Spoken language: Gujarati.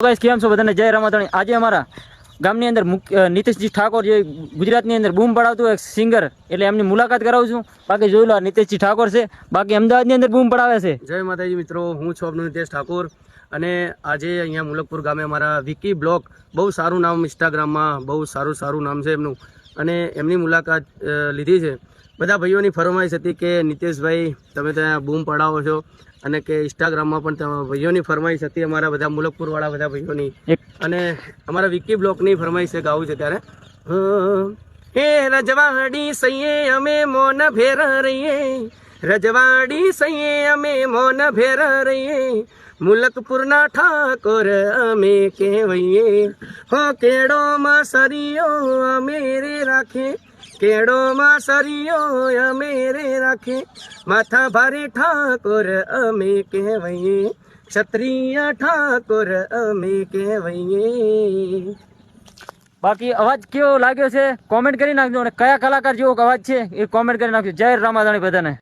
ગાઈસ કેમ છો બધાને જય રામાધણી। આજે અમારા ગામની અંદર નીતિશજી ઠાકોર જે ગુજરાતની અંદર બૂમ પડાવતું એક સિંગર એટલે એમની મુલાકાત કરાવું છું। બાકી જોઈ લો નીતિશજી ઠાકોર છે, બાકી અમદાવાદની અંદર બૂમ પડાવે છે। જય માતાજી મિત્રો, હું છું આપનો નીતિશ ઠાકોર અને આજે અહીંયા મુલકપુર ગામે અમારા વિકી બ્લોગ, બહુ સારું નામ ઇન્સ્ટાગ્રામમાં, બહુ સારું નામ છે એમનું, અને એમની મુલાકાત લીધી છે। બધા ભાઈઓની ફરમાઈશ હતી કે નીતિશભાઈ તમે ત્યાં બૂમ પડાવો છો, અને કે ઇન્સ્ટાગ્રામમાં પણ ભાઈઓની ફરમાઈશ હતી, અમારા બધા મુલકપુરવાળા બધા ભાઈઓની, અને અમારા વિકી બ્લોગની ફરમાઈશ છે ગાવું છે ત્યારે હે રજવાડી સૈયે અમે મોન ભેર રહીએ, રજવાડી સૈયે અમે મોન ભેર રહીએ, મુલકપુરના ઠાકોર અમે કહેવાઈએ, હો કેડોમાં સરિયો અમે રે રાખે, કેડોમાં સરિયો અમે રે રાખે, માથા ભારે ઠાકોર અમે કહેવાઈએ, ક્ષત્રિય ઠાકોર અમે કહેવાઈએ। બાકી અવાજ કેવો લાગ્યો છે કોમેન્ટ કરી નાખજો, અને કયા કલાકાર જેવો અવાજ છે એ કોમેન્ટ કરી નાખજો। જય રામાધણી બધાને।